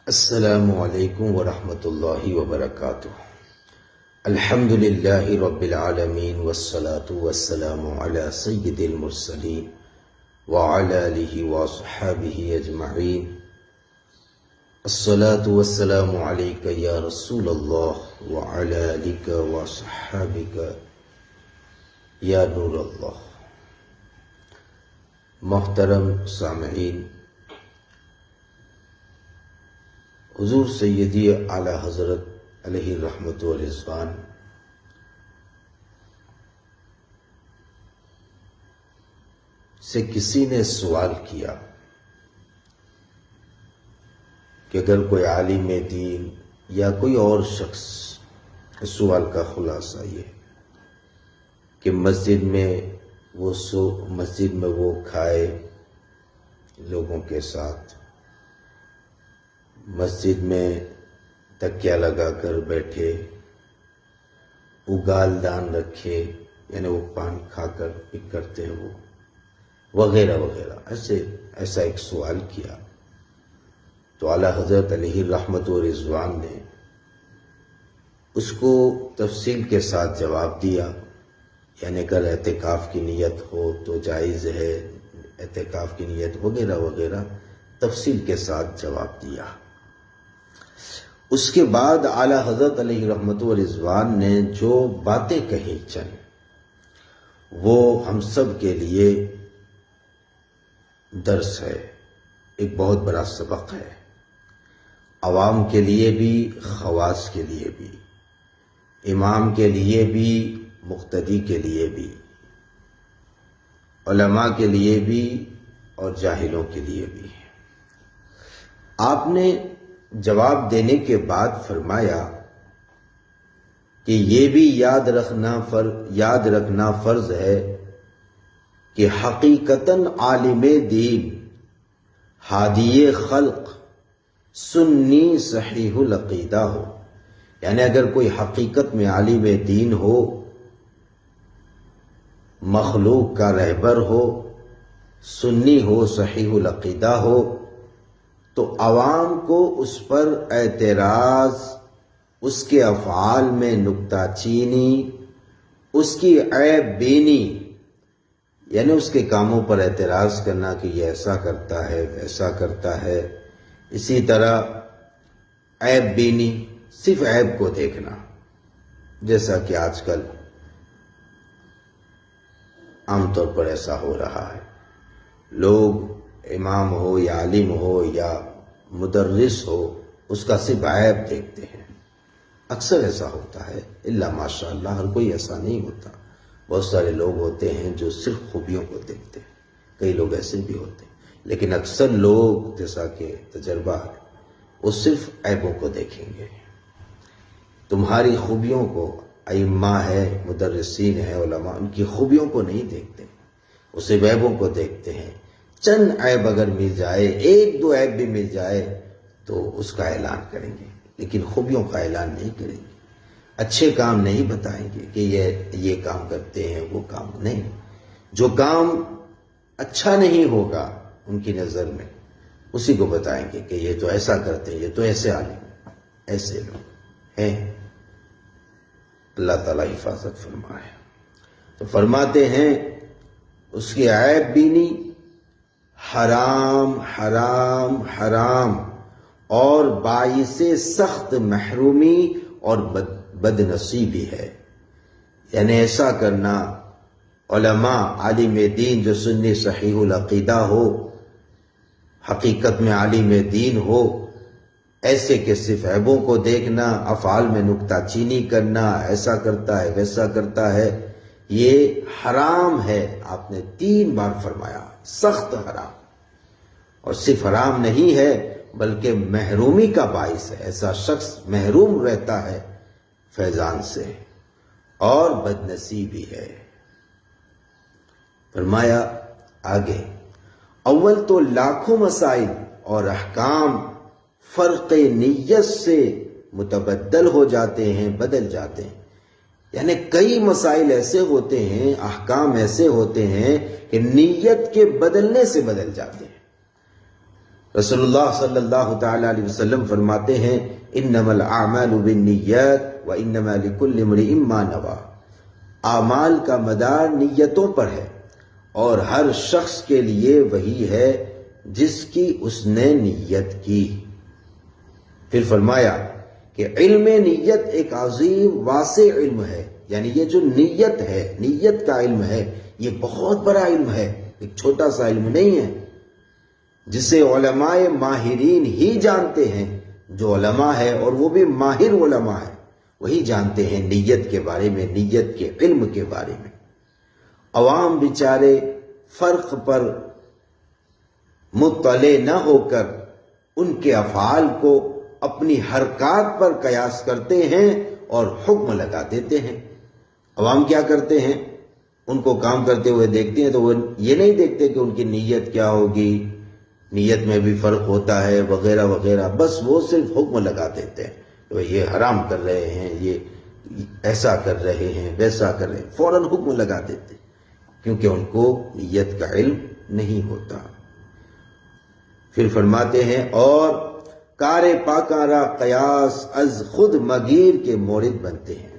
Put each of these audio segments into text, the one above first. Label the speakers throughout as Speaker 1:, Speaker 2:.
Speaker 1: السلام علیکم ورحمۃ اللہ وبرکاتہ۔ الحمد للہ رب العالمین والصلاة والسلام علی سید المرسلین وعلی آلہ وصحبہ اجمعین۔ الصلاة والسلام علیک یا رسول اللہ وعلی آلک وصحبک یا نور اللہ۔ محترم سامعین، حضور سیدی اعلی حضرت علیہ رحمت و رضوان سے کسی نے سوال کیا کہ اگر کوئی عالم دین یا کوئی اور شخص، اس سوال کا خلاصہ یہ کہ مسجد میں وہ کھائے لوگوں کے ساتھ، مسجد میں تکیہ لگا کر بیٹھے، اگال دان رکھے، یعنی وہ پان کھا کر پک کرتے ہیں وہ وغیرہ وغیرہ، ایسا ایک سوال کیا تو اعلیٰ حضرت علیہ رحمت و رضوان نے اس کو تفصیل کے ساتھ جواب دیا، یعنی اگر اعتکاف کی نیت ہو تو جائز ہے، اعتکاف کی نیت وغیرہ وغیرہ تفصیل کے ساتھ جواب دیا۔ اس کے بعد اعلیٰ حضرت علیہ رحمت و رضوان نے جو باتیں کہی چند، وہ ہم سب کے لیے درس ہے، ایک بہت بڑا سبق ہے، عوام کے لیے بھی، خواص کے لیے بھی، امام کے لیے بھی، مقتدی کے لیے بھی، علماء کے لیے بھی اور جاہلوں کے لیے بھی۔ آپ نے جواب دینے کے بعد فرمایا کہ یہ بھی یاد رکھنا فرض ہے کہ حقیقتاً عالم دین، ہادی خلق، سنی صحیح العقیدہ ہو، یعنی اگر کوئی حقیقت میں عالم دین ہو، مخلوق کا رہبر ہو، سنی ہو، صحیح العقیدہ ہو، تو عوام کو اس پر اعتراض، اس کے افعال میں نکتہ چینی، اس کی عیب بینی، یعنی اس کے کاموں پر اعتراض کرنا کہ یہ ایسا کرتا ہے، ویسا کرتا ہے، اسی طرح عیب بینی، صرف عیب کو دیکھنا، جیسا کہ آج کل عام طور پر ایسا ہو رہا ہے۔ لوگ امام ہو یا عالم ہو یا مدرس ہو، اس کا صرف عیب دیکھتے ہیں، اکثر ایسا ہوتا ہے، الا ماشاء اللہ ہر کوئی ایسا نہیں ہوتا، بہت سارے لوگ ہوتے ہیں جو صرف خوبیوں کو دیکھتے ہیں، کئی لوگ ایسے بھی ہوتے ہیں، لیکن اکثر لوگ، جیسا کہ تجربہ ہے، وہ صرف عیبوں کو دیکھیں گے۔ تمہاری خوبیوں کو، ائمہ ہے، مدرسین ہیں، علماء، ان کی خوبیوں کو نہیں دیکھتے، وہ صرف عیبوں کو دیکھتے ہیں۔ چند عیب اگر مل جائے، ایک دو عیب بھی مل جائے تو اس کا اعلان کریں گے، لیکن خوبیوں کا اعلان نہیں کریں گے، اچھے کام نہیں بتائیں گے کہ یہ کام کرتے ہیں، وہ کام نہیں۔ جو کام اچھا نہیں ہوگا ان کی نظر میں، اسی کو بتائیں گے کہ یہ تو ایسا کرتے ہیں، یہ تو ایسے عالم، ایسے لوگ ہیں۔ اللہ تعالیٰ حفاظت فرمائے۔ تو فرماتے ہیں اس کی عیب بینی، حرام حرام حرام اور باعث سخت محرومی اور بد نصیبی ہے، یعنی ایسا کرنا، علماء، عالم دین جو سنی صحیح العقیدہ ہو، حقیقت میں عالم دین ہو، ایسے کہ صرف عیبوں کو دیکھنا، افعال میں نکتہ چینی کرنا، ایسا کرتا ہے، ویسا کرتا ہے، یہ حرام ہے۔ آپ نے 3 بار فرمایا، سخت حرام، اور صرف حرام نہیں ہے بلکہ محرومی کا باعث ہے، ایسا شخص محروم رہتا ہے فیضان سے، اور بد نصیبی ہے۔ فرمایا آگے، اول تو لاکھوں مسائل اور احکام فرق نیت سے متبدل ہو جاتے ہیں، بدل جاتے ہیں، یعنی کئی مسائل ایسے ہوتے ہیں، احکام ایسے ہوتے ہیں کہ نیت کے بدلنے سے بدل جاتے ہیں۔ رسول اللہ صلی اللہ تعالی علیہ وسلم فرماتے ہیں انما الاعمال بالنیات وانما لکل امرئ ما نوی، اعمال کا مدار نیتوں پر ہے اور ہر شخص کے لیے وہی ہے جس کی اس نے نیت کی۔ پھر فرمایا کہ علم نیت ایک عظیم واسع علم ہے، یعنی یہ جو نیت ہے، نیت کا علم ہے، یہ بہت بڑا علم ہے، ایک چھوٹا سا علم نہیں ہے، جسے علماء ماہرین ہی جانتے ہیں۔ جو علماء ہے اور وہ بھی ماہر علماء ہے، وہی جانتے ہیں نیت کے بارے میں، نیت کے علم کے بارے میں۔ عوام بیچارے فرق پر مطلع نہ ہو کر ان کے افعال کو اپنی حرکات پر قیاس کرتے ہیں اور حکم لگا دیتے ہیں۔ عوام کیا کرتے ہیں؟ ان کو کام کرتے ہوئے دیکھتے ہیں تو وہ یہ نہیں دیکھتے کہ ان کی نیت کیا ہوگی، نیت میں بھی فرق ہوتا ہے وغیرہ وغیرہ، بس وہ صرف حکم لگا دیتے ہیں کہ یہ حرام کر رہے ہیں، یہ ایسا کر رہے ہیں، ویسا کر رہے ہیں، فوراً حکم لگا دیتے ہیں کیونکہ ان کو نیت کا علم نہیں ہوتا۔ پھر فرماتے ہیں اور کار پاکاں را قیاس از خود مگیر کے مورد بنتے ہیں،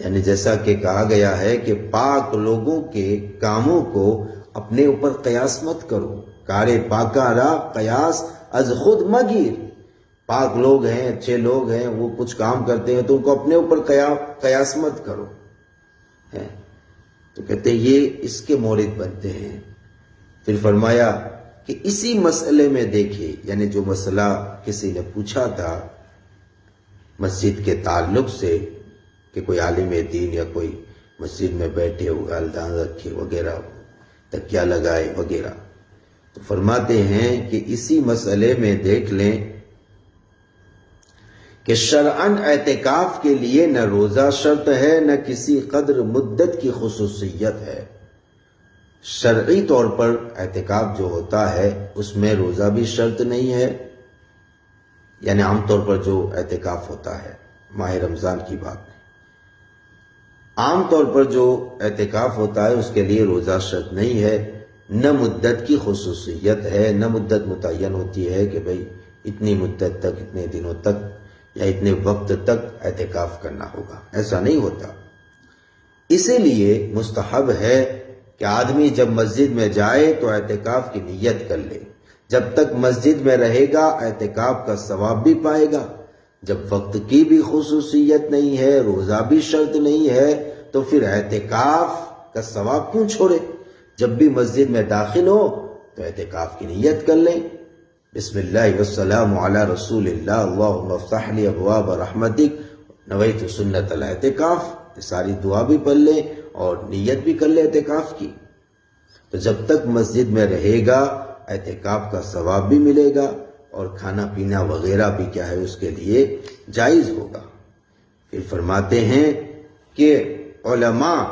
Speaker 1: یعنی جیسا کہ کہا گیا ہے کہ پاک لوگوں کے کاموں کو اپنے اوپر قیاس مت کرو۔ کار پاکاں را قیاس از خود مگیر، پاک لوگ ہیں، اچھے لوگ ہیں، وہ کچھ کام کرتے ہیں تو ان کو اپنے اوپر قیاس مت کرو، تو کہتے ہیں یہ اس کے مورد بنتے ہیں۔ پھر فرمایا کہ اسی مسئلے میں دیکھیں، یعنی جو مسئلہ کسی نے پوچھا تھا مسجد کے تعلق سے کہ کوئی عالم دین یا کوئی مسجد میں بیٹھے ہوئے الدان رکھے وغیرہ، تکیہ لگائے وغیرہ، تو فرماتے ہیں کہ اسی مسئلے میں دیکھ لیں کہ شرعاً اعتکاف کے لیے نہ روزہ شرط ہے نہ کسی قدر مدت کی خصوصیت ہے۔ شرعی طور پر اعتکاف جو ہوتا ہے اس میں روزہ بھی شرط نہیں ہے، یعنی عام طور پر جو اعتکاف ہوتا ہے، ماہ رمضان کی بات نہیں، عام طور پر جو اعتکاف ہوتا ہے اس کے لیے روزہ شرط نہیں ہے، نہ مدت کی خصوصیت ہے، نہ مدت متعین ہوتی ہے کہ بھئی اتنی مدت تک، اتنے دنوں تک یا اتنے وقت تک اعتکاف کرنا ہوگا، ایسا نہیں ہوتا۔ اسی لیے مستحب ہے کہ آدمی جب مسجد میں جائے تو اعتکاف کی نیت کر لے، جب تک مسجد میں رہے گا اعتکاف کا ثواب بھی پائے گا۔ جب وقت کی بھی خصوصیت نہیں ہے، روزہ بھی شرط نہیں ہے، تو پھر اعتکاف کا ثواب کیوں چھوڑے؟ جب بھی مسجد میں داخل ہو تو اعتکاف کی نیت کر لیں، بسم اللہ والسلام علی رسول اللہ اللہم افتح لی ابواب رحمتک نویت سنت الاعتکاف، یہ ساری دعا بھی پڑھ لیں اور نیت بھی کر لیں اعتکاف کی۔ تو جب تک مسجد میں رہے گا اعتکاف کا ثواب بھی ملے گا اور کھانا پینا وغیرہ بھی کیا ہے اس کے لیے جائز ہوگا۔ پھر فرماتے ہیں کہ علماء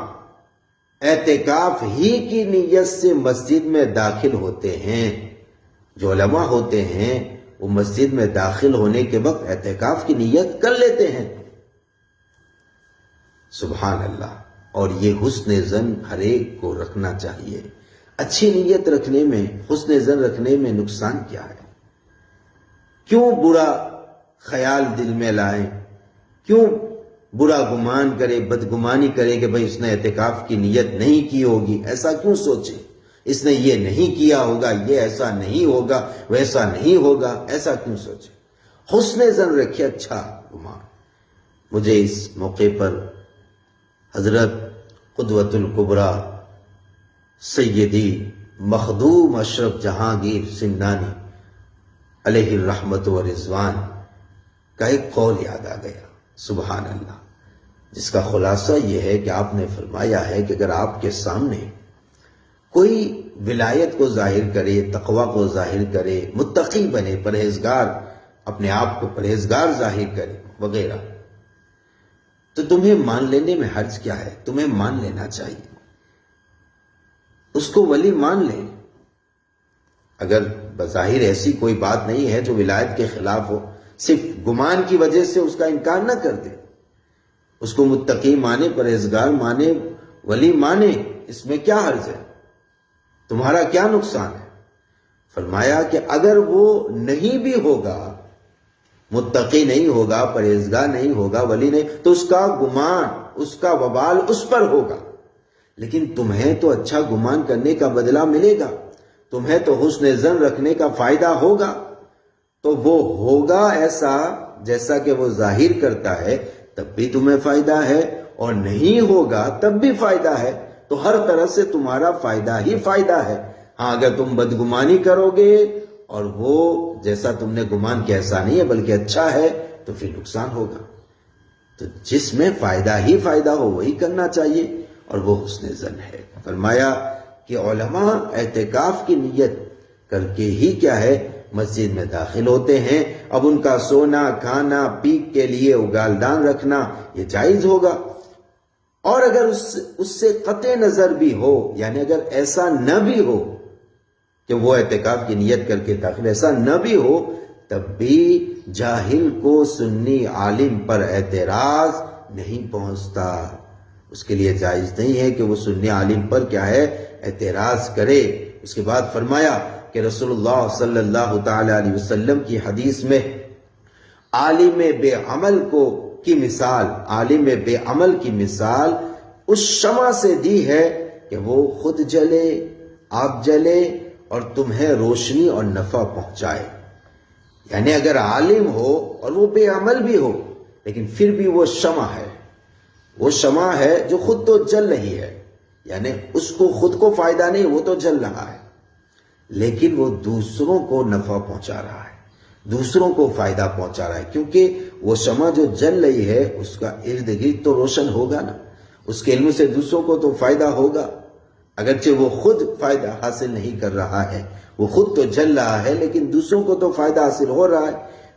Speaker 1: اعتکاف ہی کی نیت سے مسجد میں داخل ہوتے ہیں۔ جو علماء ہوتے ہیں وہ مسجد میں داخل ہونے کے وقت اعتکاف کی نیت کر لیتے ہیں۔ سبحان اللہ۔ اور یہ حسن ظن ہر ایک کو رکھنا چاہیے۔ اچھی نیت رکھنے میں، حسن ظن رکھنے میں نقصان کیا ہے؟ کیوں برا خیال دل میں لائیں؟ کیوں برا گمان کرے، بدگمانی کرے کہ بھئی اس نے اعتکاف کی نیت نہیں کی ہوگی، ایسا کیوں سوچے؟ اس نے یہ نہیں کیا ہوگا، یہ ایسا نہیں ہوگا، ویسا نہیں ہوگا، ایسا کیوں سوچے؟ حسن ظن رکھے، اچھا گمان۔ مجھے اس موقع پر حضرت قدوۃ الکبریٰ سیدی مخدوم اشرف جہانگیر سمنانی علیہ الرحمت و رضوان کا ایک قول یاد آ گیا، سبحان اللہ، جس کا خلاصہ یہ ہے کہ آپ نے فرمایا ہے کہ اگر آپ کے سامنے کوئی ولایت کو ظاہر کرے، تقوی کو ظاہر کرے، متقی بنے، پرہیزگار، اپنے آپ کو پرہیزگار ظاہر کرے وغیرہ، تو تمہیں مان لینے میں حرج کیا ہے؟ تمہیں مان لینا چاہیے، اس کو ولی مان لے۔ اگر بظاہر ایسی کوئی بات نہیں ہے جو ولایت کے خلاف ہو، صرف گمان کی وجہ سے اس کا انکار نہ کر دے، اس کو متقی مانے، پرہیزگار مانے، ولی مانے، اس میں کیا حرج ہے؟ تمہارا کیا نقصان ہے؟ فرمایا کہ اگر وہ نہیں بھی ہوگا، متقی نہیں ہوگا، پرہیزگار نہیں ہوگا، ولی نہیں، تو اس کا گمان، اس کا وبال اس پر ہوگا، لیکن تمہیں تو اچھا گمان کرنے کا بدلہ ملے گا، تمہیں تو حسن ظن رکھنے کا فائدہ ہوگا، تو وہ ہوگا ایسا جیسا کہ وہ ظاہر کرتا ہے تب بھی تمہیں فائدہ ہے، اور نہیں ہوگا تب بھی فائدہ ہے، تو ہر طرح سے تمہارا فائدہ ہی فائدہ ہے۔ ہاں اگر تم بدگمانی کرو گے اور وہ جیسا تم نے گمان کیا ایسا نہیں ہے بلکہ اچھا ہے، تو پھر نقصان ہوگا۔ تو جس میں فائدہ ہی فائدہ ہو وہی کرنا چاہیے، اور وہ حسن ظن ہے۔ فرمایا کہ علماء اعتکاف کی نیت کر کے ہی کیا ہے مسجد میں داخل ہوتے ہیں۔ اب ان کا سونا، کھانا، پیک کے لیے اگالدان رکھنا یہ جائز ہوگا، اور اگر اس سے قطع نظر بھی ہو، یعنی اگر ایسا نہ بھی ہو کہ وہ اعتکاف کی نیت کر کے داخل، ایسا نہ بھی ہو، تب بھی جاہل کو سنی عالم پر اعتراض نہیں پہنچتا، اس کے لیے جائز نہیں ہے کہ وہ سنی عالم پر کیا ہے اعتراض کرے۔ اس کے بعد فرمایا کہ رسول اللہ صلی اللہ تعالی علیہ وسلم کی حدیث میں عالم بے عمل کی مثال اس شمع سے دی ہے کہ وہ خود جلے، آپ جلے اور تمہیں روشنی اور نفع پہنچائے۔ یعنی اگر عالم ہو اور وہ بے عمل بھی ہو، لیکن پھر بھی وہ شمع ہے جو خود تو جل رہی ہے، یعنی اس کو خود کو فائدہ نہیں، وہ تو جل رہا ہے، لیکن وہ دوسروں کو نفع پہنچا رہا ہے، دوسروں کو فائدہ پہنچا رہا ہے، کیونکہ وہ شمع جو جل رہی ہے اس کا ارد گرد تو روشن ہوگا نا، اس کے علم سے دوسروں کو تو فائدہ ہوگا، اگرچہ وہ خود فائدہ حاصل نہیں کر رہا ہے، وہ خود تو جل رہا ہے لیکن دوسروں کو تو فائدہ حاصل ہو رہا ہے۔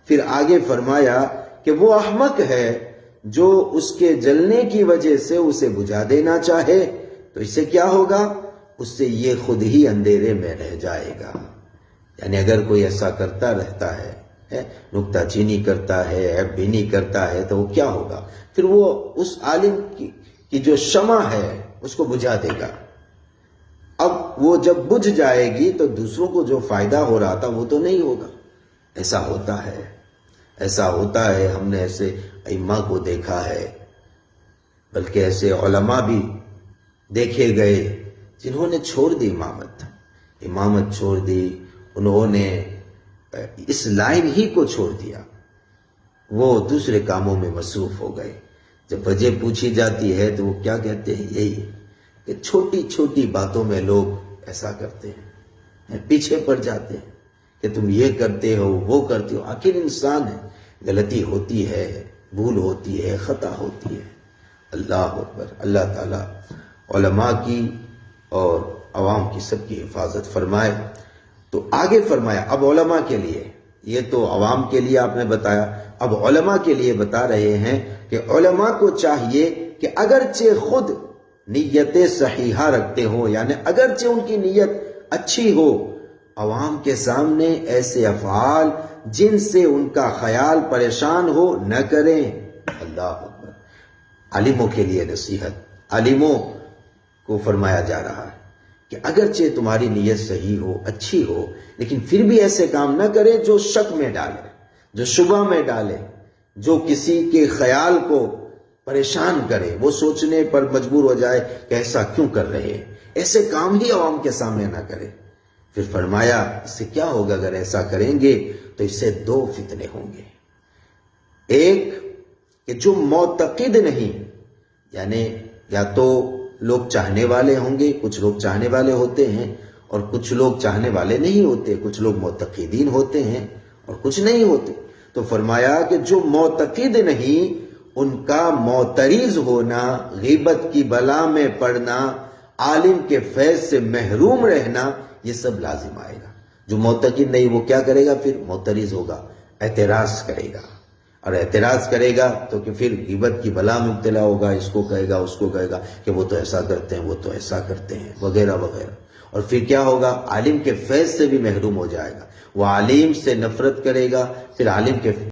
Speaker 1: پھر آگے فرمایا کہ وہ احمق ہے جو اس کے جلنے کی وجہ سے اسے بجھا دینا چاہے، تو اس سے کیا ہوگا؟ اس سے یہ خود ہی اندھیرے میں رہ جائے گا۔ یعنی اگر کوئی ایسا کرتا رہتا ہے، نکتہ چینی کرتا ہے، عیب بینی کرتا ہے، تو وہ کیا ہوگا؟ پھر وہ اس عالم کی جو شمع ہے اس کو بجھا دے گا۔ اب وہ جب بجھ جائے گی تو دوسروں کو جو فائدہ ہو رہا تھا وہ تو نہیں ہوگا۔ ایسا ہوتا ہے، ہم نے ایسے ائمہ کو دیکھا ہے، بلکہ ایسے علماء بھی دیکھے گئے جنہوں نے چھوڑ دی امامت چھوڑ دی، انہوں نے اس لائن ہی کو چھوڑ دیا، وہ دوسرے کاموں میں مصروف ہو گئے۔ جب وجہ پوچھی جاتی ہے تو وہ کیا کہتے ہیں؟ یہی کہ چھوٹی چھوٹی باتوں میں لوگ ایسا کرتے ہیں، پیچھے پڑ جاتے ہیں کہ تم یہ کرتے ہو، وہ کرتے ہو۔ آخر انسان ہے، غلطی ہوتی ہے، بھول ہوتی ہے، خطا ہوتی ہے۔ اللہ اکبر۔ اللہ تعالیٰ علماء کی اور عوام کی سب کی حفاظت فرمائے۔ تو آگے فرمایا اب علماء کے لیے، یہ تو عوام کے لیے آپ نے بتایا، اب علماء کے لیے بتا رہے ہیں کہ علماء کو چاہیے کہ اگرچہ خود نیت صحیحہ رکھتے ہوں، یعنی اگرچہ ان کی نیت اچھی ہو، عوام کے سامنے ایسے افعال جن سے ان کا خیال پریشان ہو نہ کریں۔ اللہ اکبر۔ عالموں کے لیے نصیحت، عالموں کو فرمایا جا رہا ہے کہ اگرچہ تمہاری نیت صحیح ہو، اچھی ہو، لیکن پھر بھی ایسے کام نہ کرے جو شک میں ڈالے، جو شبہ میں ڈالے، جو کسی کے خیال کو پریشان کرے، وہ سوچنے پر مجبور ہو جائے کہ ایسا کیوں کر رہے ہیں۔ ایسے کام ہی عوام کے سامنے نہ کرے۔ پھر فرمایا اس سے کیا ہوگا؟ اگر ایسا کریں گے تو اس سے دو فتنے ہوں گے۔ ایک کہ جو معتقد نہیں، یعنی یا تو لوگ چاہنے والے ہوں گے، کچھ لوگ چاہنے والے ہوتے ہیں اور کچھ لوگ چاہنے والے نہیں ہوتے، کچھ لوگ معتقدین ہوتے ہیں اور کچھ نہیں ہوتے۔ تو فرمایا کہ جو معتقد نہیں ان کا معترض ہونا، غیبت کی بلا میں پڑنا، عالم کے فیض سے محروم رہنا، یہ سب لازم آئے گا۔ جو معتقد نہیں وہ کیا کرے گا؟ پھر معترض ہوگا، اعتراض کرے گا، اور اعتراض کرے گا تو کہ پھر غیبت کی بلا میں مبتلا ہوگا، اس کو کہے گا، اس کو کہے گا کہ وہ تو ایسا کرتے ہیں، وہ تو ایسا کرتے ہیں، وغیرہ وغیرہ۔ اور پھر کیا ہوگا؟ عالم کے فیض سے بھی محروم ہو جائے گا، وہ عالم سے نفرت کرے گا، پھر عالم کے